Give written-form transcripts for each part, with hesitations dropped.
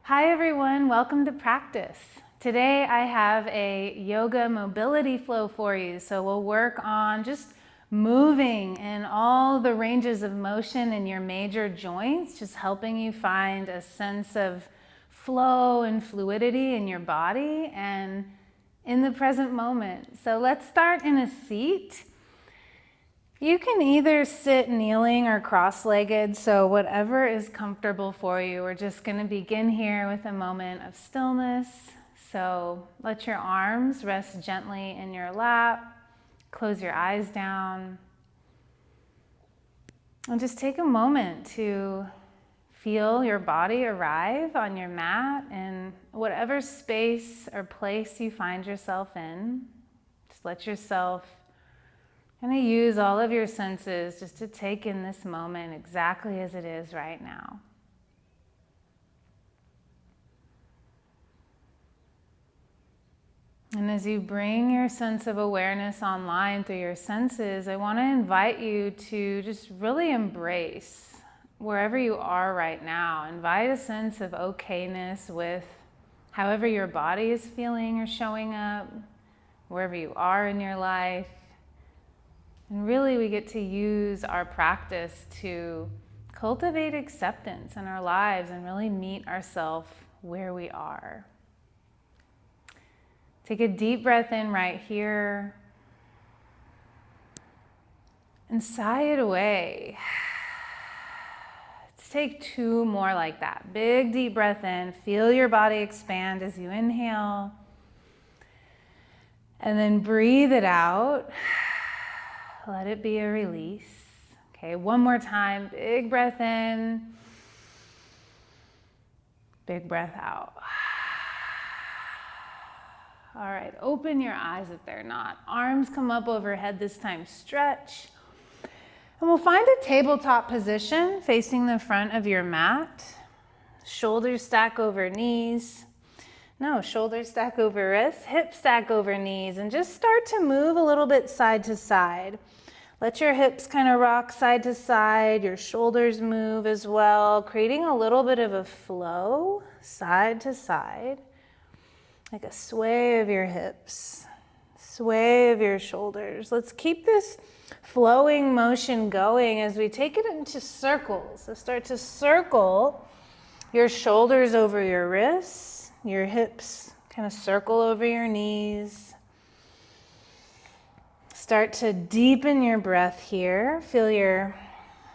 Hi everyone, welcome to practice. Today I have a yoga mobility flow for you. So we'll work on just moving in all the ranges of motion in your major joints, just helping you find a sense of flow and fluidity in your body and in the present moment. So let's start in a seat. You can either sit kneeling or cross-legged, so whatever is comfortable for you. We're just going to begin here with a moment of stillness. So let your arms rest gently in your lap. Close your eyes down. And just take a moment to feel your body arrive on your mat in whatever space or place you find yourself in. Just let yourself kind of use all of your senses just to take in this moment exactly as it is right now. And as you bring your sense of awareness online through your senses, I want to invite you to just really embrace wherever you are right now. Invite a sense of okayness with however your body is feeling or showing up, wherever you are in your life. And really, we get to use our practice to cultivate acceptance in our lives and really meet ourselves where we are. Take a deep breath in right here and sigh it away. Let's take two more like that. Big deep breath in. Feel your body expand as you inhale. And then breathe it out. Let it be a release. Okay, one more time. Big breath in. Big breath out. All right, open your eyes if they're not. Arms come up overhead this time. Stretch. And we'll find a tabletop position facing the front of your mat. Shoulders stack over knees. No, shoulders stack over wrists, hips stack over knees, and just start to move a little bit side to side. Let your hips kind of rock side to side, your shoulders move as well, creating a little bit of a flow side to side, like a sway of your hips, sway of your shoulders. Let's keep this flowing motion going as we take it into circles. So start to circle your shoulders over your wrists, your hips kind of circle over your knees. Start to deepen your breath here. Feel your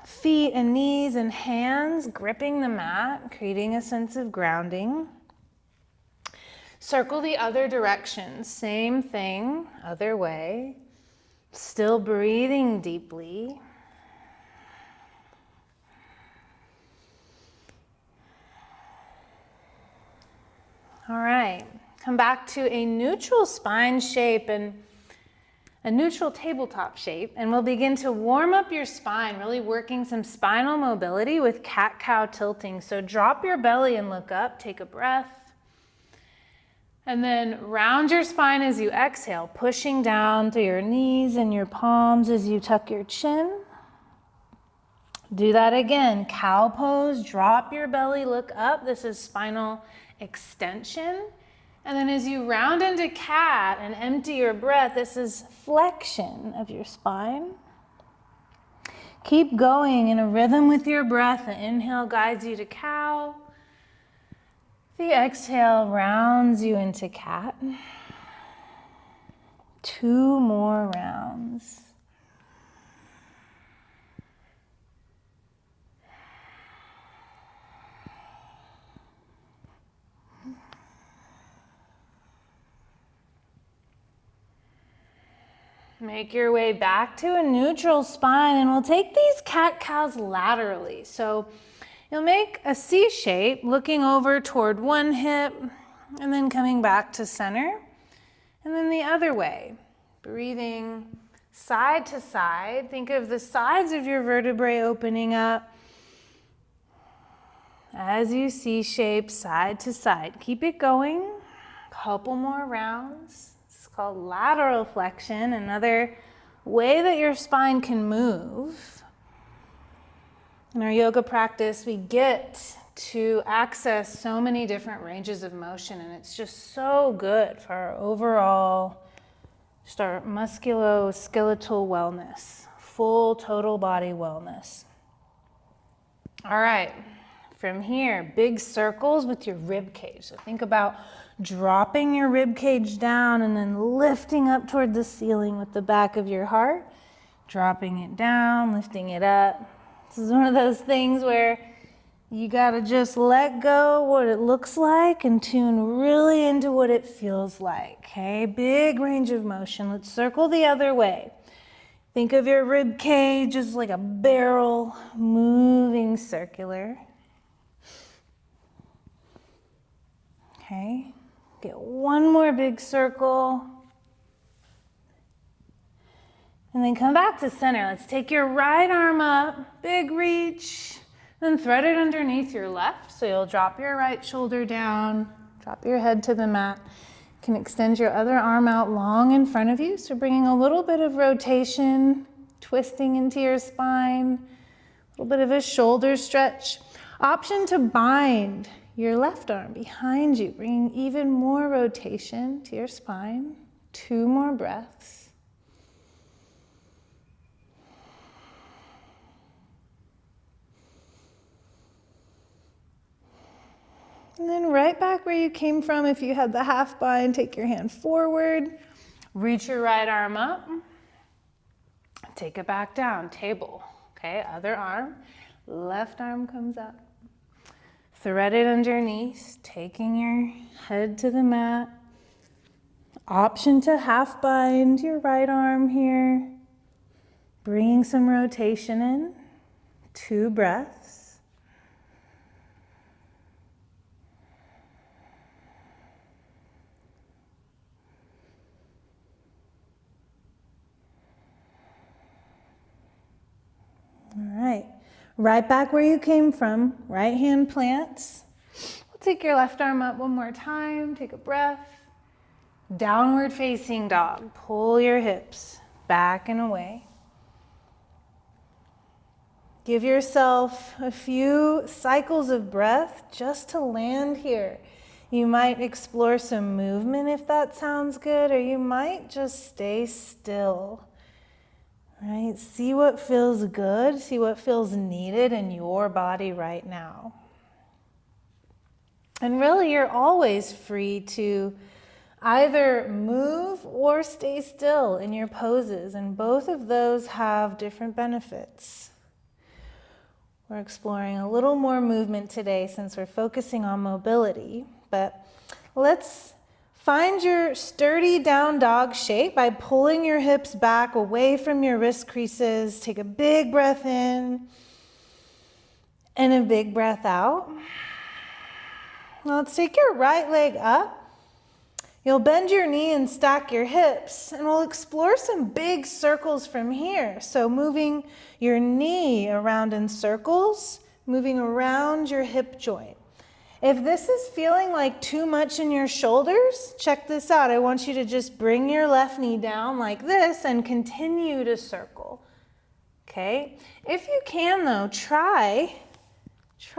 feet and knees and hands gripping the mat, creating a sense of grounding. Circle the other direction, same thing, other way. Still breathing deeply. All right, come back to a neutral spine shape and a neutral tabletop shape, and we'll begin to warm up your spine, really working some spinal mobility with cat-cow tilting. So drop your belly and look up, take a breath, and then round your spine as you exhale, pushing down through your knees and your palms as you tuck your chin. Do that again, cow pose, drop your belly, look up. This is spinal extension. And then as you round into cat and empty your breath, this is flexion of your spine. Keep going in a rhythm with your breath. The inhale guides you to cow. The exhale rounds you into cat. 2 more rounds. Make your way back to a neutral spine, and we'll take these cat-cows laterally. So you'll make a C shape, looking over toward one hip, and then coming back to center, and then the other way. Breathing side to side. Think of the sides of your vertebrae opening up as you C shape side to side. Keep it going. Couple more rounds. Called lateral flexion, another way that your spine can move. In our yoga practice, we get to access so many different ranges of motion, and it's just so good for our overall, just our musculoskeletal wellness, full total body wellness. All right, from here, big circles with your rib cage. So think about dropping your rib cage down and then lifting up toward the ceiling with the back of your heart, dropping it down, lifting it up. This is one of those things where you gotta just let go what it looks like and tune really into what it feels like, okay? Big range of motion. Let's circle the other way. Think of your rib cage as like a barrel moving circular. Okay, get one more big circle. And then come back to center. Let's take your right arm up, big reach. Then thread it underneath your left, so you'll drop your right shoulder down, drop your head to the mat. You can extend your other arm out long in front of you, so bringing a little bit of rotation, twisting into your spine, a little bit of a shoulder stretch. Option to bind your left arm behind you, bringing even more rotation to your spine. 2 more breaths. And then right back where you came from, if you had the half bind, take your hand forward, reach your right arm up, take it back down, table, okay? Other arm, left arm comes up. Thread it underneath, taking your head to the mat. Option to half bind your right arm here, bringing some rotation in, 2 breaths. All right, right back where you came from, right hand plants. We'll take your left arm up one more time, take a breath. Downward facing dog, pull your hips back and away. Give yourself a few cycles of breath just to land here. You might explore some movement if that sounds good, or you might just stay still. Right? See what feels good, see what feels needed in your body right now. And really, you're always free to either move or stay still in your poses, and both of those have different benefits. We're exploring a little more movement today since we're focusing on mobility, but let's find your sturdy down dog shape by pulling your hips back away from your wrist creases. Take a big breath in and a big breath out. Now let's take your right leg up. You'll bend your knee and stack your hips, and we'll explore some big circles from here. So moving your knee around in circles, moving around your hip joint. If this is feeling like too much in your shoulders, check this out. I want you to just bring your left knee down like this and continue to circle. Okay? If you can though, try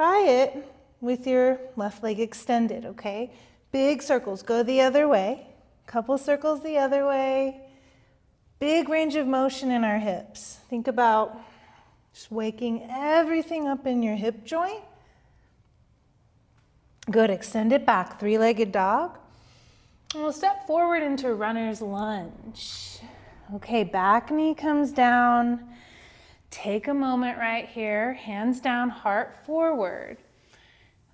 it with your left leg extended, okay? Big circles, go the other way. Couple circles the other way. Big range of motion in our hips. Think about just waking everything up in your hip joint. Good, extend it back, 3-legged dog. And we'll step forward into runner's lunge. Okay, back knee comes down. Take a moment right here, hands down, heart forward.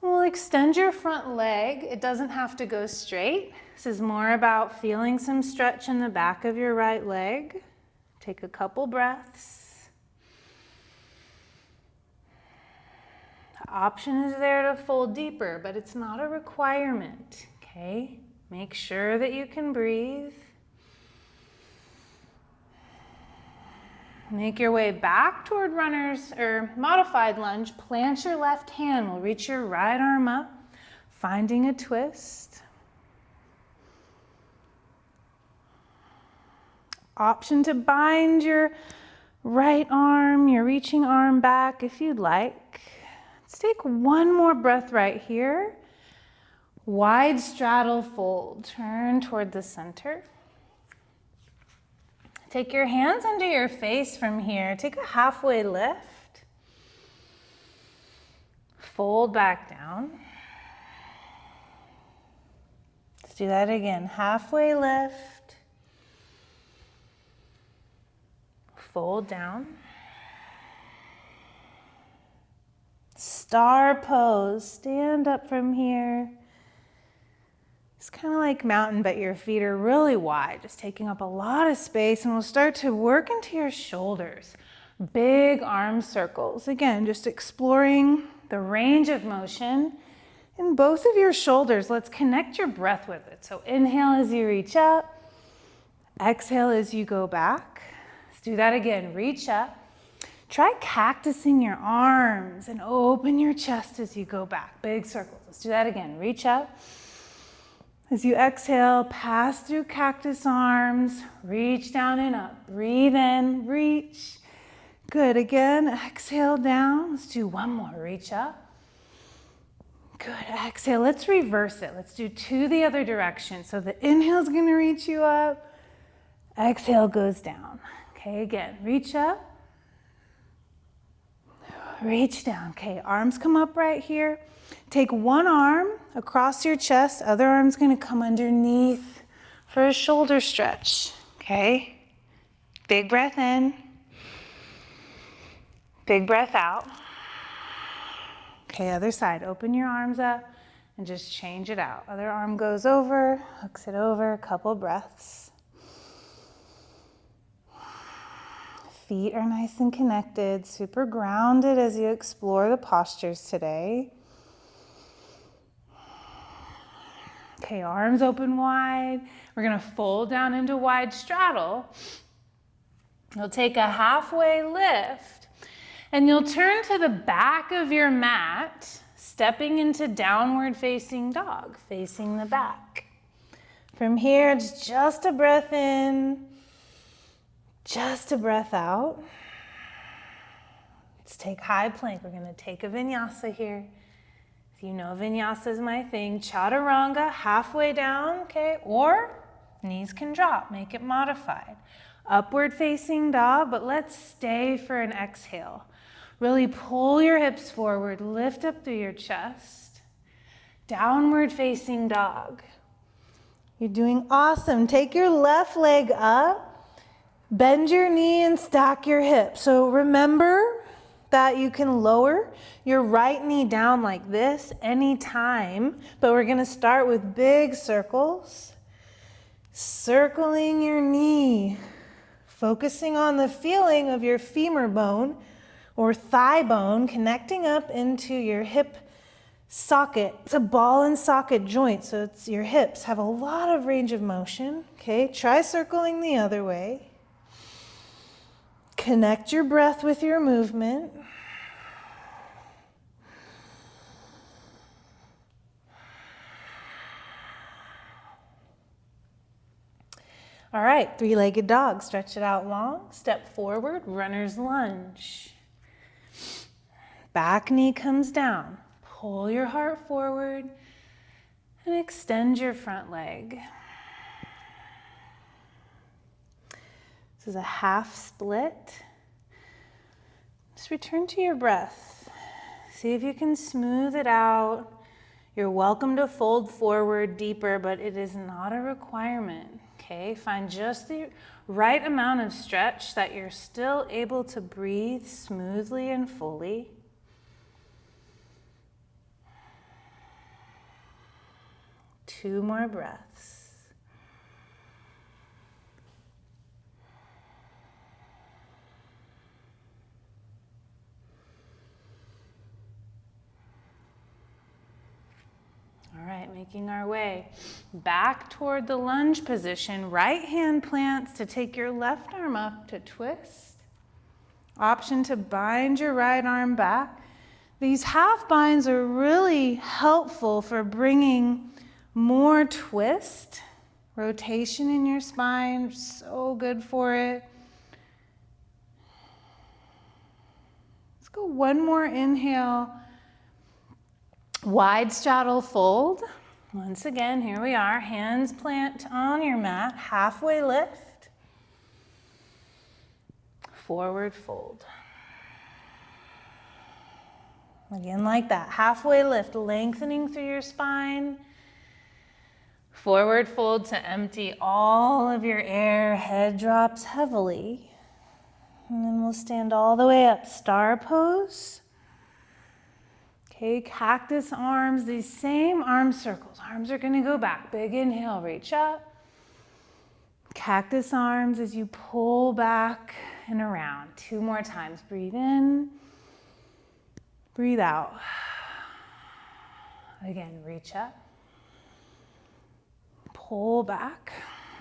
We'll extend your front leg. It doesn't have to go straight. This is more about feeling some stretch in the back of your right leg. Take a couple breaths. The option is there to fold deeper, but it's not a requirement, okay? Make sure that you can breathe. Make your way back toward runner's or modified lunge. Plant your left hand. We'll reach your right arm up, finding a twist. Option to bind your right arm, your reaching arm back if you'd like. Let's take one more breath right here. Wide straddle fold. Turn toward the center. Take your hands under your face from here. Take a halfway lift. Fold back down. Let's do that again. Halfway lift. Fold down. Star pose. Stand up from here. It's kind of like mountain, but your feet are really wide, just taking up a lot of space, and we'll start to work into your shoulders. Big arm circles. Again, just exploring the range of motion in both of your shoulders. Let's connect your breath with it. So inhale as you reach up. Exhale as you go back. Let's do that again. Reach up. Try cactusing your arms and open your chest as you go back. Big circles. Let's do that again. Reach up. As you exhale, pass through cactus arms, reach down and up. Breathe in, reach. Good, again, exhale down. Let's do one more, reach up. Good, exhale, let's reverse it. Let's do two the other direction. So the inhale's gonna reach you up, exhale goes down. Okay, again, reach up, reach down. Okay, arms come up right here. Take one arm across your chest, other arm's gonna come underneath for a shoulder stretch, okay? Big breath in, big breath out. Okay, other side, open your arms up and just change it out. Other arm goes over, hooks it over, a couple breaths. Feet are nice and connected, super grounded as you explore the postures today. Okay, arms open wide. We're gonna fold down into wide straddle. You'll take a halfway lift and you'll turn to the back of your mat, stepping into downward facing dog, facing the back. From here, it's just a breath in, just a breath out. Let's take high plank. We're gonna take a vinyasa here. If you know vinyasa is my thing, chaturanga, halfway down, okay? Or knees can drop, make it modified. Upward facing dog, but let's stay for an exhale. Really pull your hips forward, lift up through your chest. Downward facing dog. You're doing awesome. Take your left leg up, bend your knee and stack your hip. So remember that you can lower your right knee down like this anytime, but we're gonna start with big circles. Circling your knee, focusing on the feeling of your femur bone or thigh bone connecting up into your hip socket. It's a ball and socket joint, so it's your hips have a lot of range of motion. Okay, try circling the other way. Connect your breath with your movement. All right, three-legged dog. Stretch it out long. Step forward, runner's lunge. Back knee comes down. Pull your heart forward and extend your front leg. This is a half split. Just return to your breath. See if you can smooth it out. You're welcome to fold forward deeper, but it is not a requirement. Okay, find just the right amount of stretch that you're still able to breathe smoothly and fully. Two more breaths. All right, making our way back toward the lunge position. Right hand plants to take your left arm up to twist. Option to bind your right arm back. These half binds are really helpful for bringing more twist, rotation in your spine, so good for it. Let's go one more inhale Wide straddle fold. Once again, here we are. Hands plant on your mat. Halfway lift. Forward fold. Again, like that. Halfway lift, lengthening through your spine. Forward fold to empty all of your air. Head drops heavily. And then we'll stand all the way up. Star pose. Okay, cactus arms, these same arm circles. Arms are gonna go back. Big inhale, reach up. Cactus arms as you pull back and around. 2 more times. Breathe in, breathe out. Again, reach up. Pull back.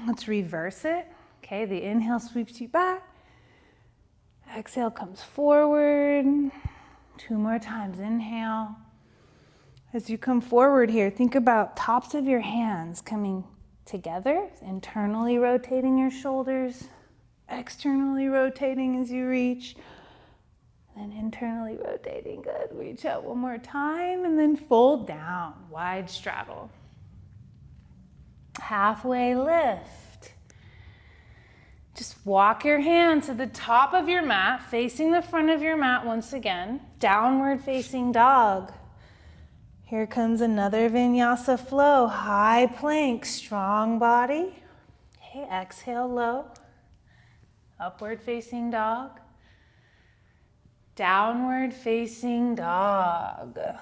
Let's reverse it. Okay, the inhale sweeps you back. Exhale comes forward. 2 more times. Inhale. As you come forward here, think about tops of your hands coming together, internally rotating your shoulders, externally rotating as you reach, and internally rotating. Good. Reach out one more time and then fold down. Wide straddle. Halfway lift. Just walk your hand to the top of your mat, facing the front of your mat once again. Downward facing dog. Here comes another vinyasa flow. High plank, strong body. Okay, exhale low. Upward facing dog. Downward facing dog. Go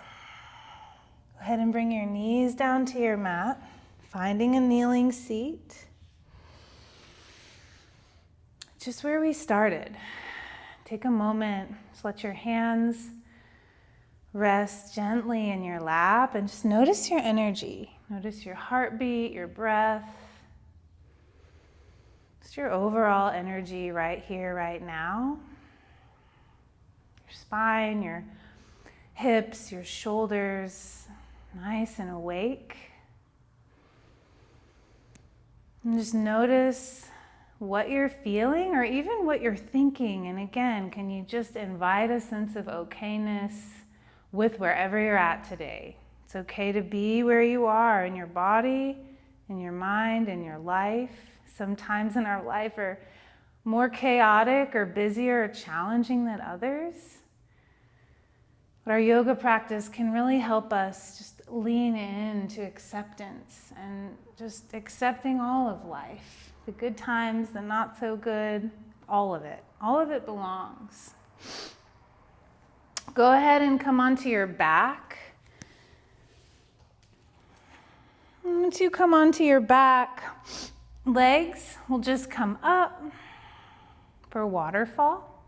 ahead and bring your knees down to your mat, finding a kneeling seat. Just where we started. Take a moment, just let your hands rest gently in your lap and just notice your energy. Notice your heartbeat, your breath. Just your overall energy right here, right now. Your spine, your hips, your shoulders, nice and awake. And just notice what you're feeling or even what you're thinking. And again, can you just invite a sense of okayness with wherever you're at today? It's okay to be where you are in your body, in your mind, in your life. Sometimes in our life are more chaotic or busier or challenging than others. But our yoga practice can really help us just lean into acceptance and just accepting all of life. The good times, the not so good, all of it. All of it belongs. Go ahead and come onto your back. Once you come onto your back, legs will just come up for waterfall.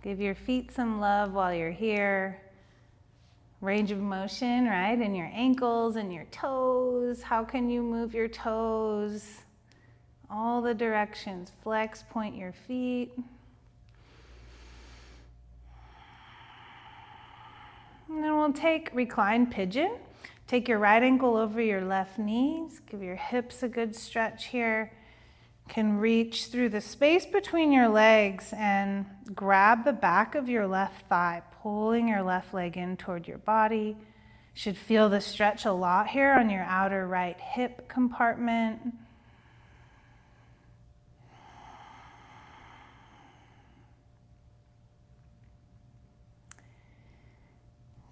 Give your feet some love while you're here. Range of motion, right? In your ankles and your toes. How can you move your toes? All the directions. Flex, point your feet. And then we'll take reclined pigeon. Take your right ankle over your left knees. Give your hips a good stretch here. Can reach through the space between your legs and grab the back of your left thigh, pulling your left leg in toward your body. Should feel the stretch a lot here on your outer right hip compartment.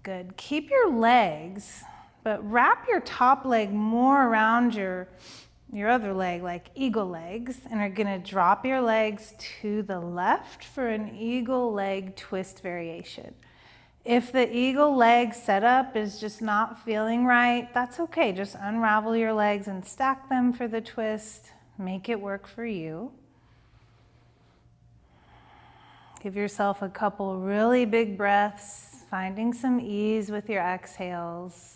Good. Keep your legs, but wrap your top leg more around your other leg, like eagle legs, and are gonna drop your legs to the left for an eagle leg twist variation. If the eagle leg setup is just not feeling right, that's okay. Just unravel your legs and stack them for the twist. Make it work for you. Give yourself a couple really big breaths, finding some ease with your exhales.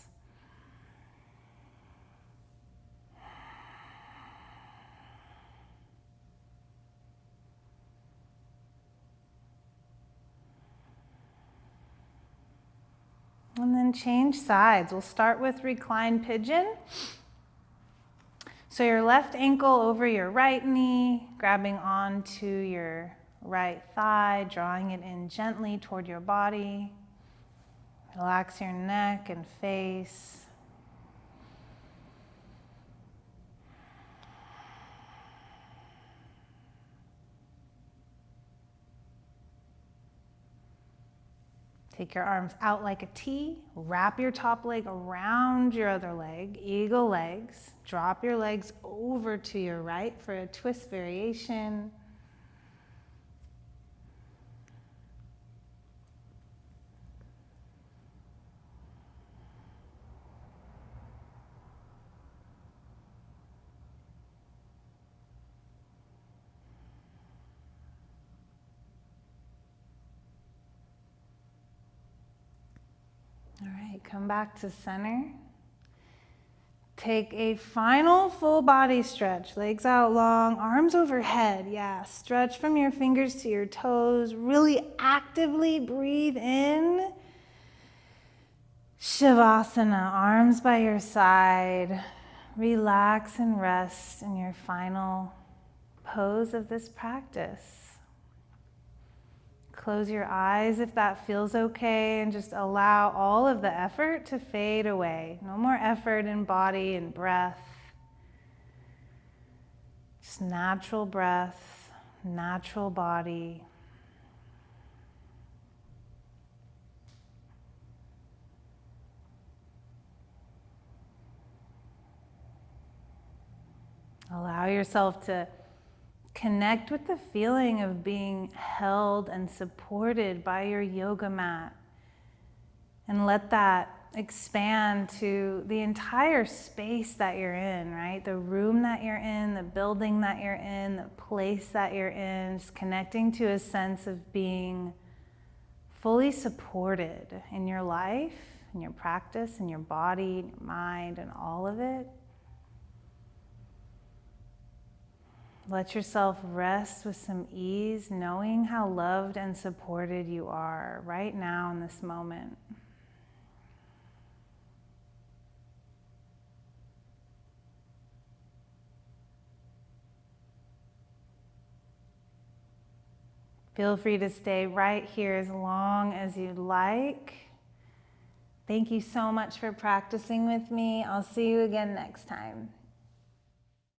And then change sides. We'll start with reclined pigeon. So your left ankle over your right knee, grabbing onto your right thigh, drawing it in gently toward your body. Relax your neck and face. Take your arms out like a T. Wrap your top leg around your other leg, eagle legs. Drop your legs over to your right for a twist variation. All right, come back to center. Take a final full body stretch. Legs out long, arms overhead. Yeah, stretch from your fingers to your toes. Really actively breathe in. Shavasana, arms by your side. Relax and rest in your final pose of this practice. Close your eyes if that feels okay, and just allow all of the effort to fade away. No more effort in body and breath. Just natural breath, natural body. Allow yourself to connect with the feeling of being held and supported by your yoga mat, and let that expand to the entire space that you're in, right? The room that you're in, the building that you're in, the place that you're in, just connecting to a sense of being fully supported in your life, in your practice, in your body, in your mind, and all of it. Let yourself rest with some ease, knowing how loved and supported you are right now in this moment. Feel free to stay right here as long as you'd like. Thank you so much for practicing with me. I'll see you again next time.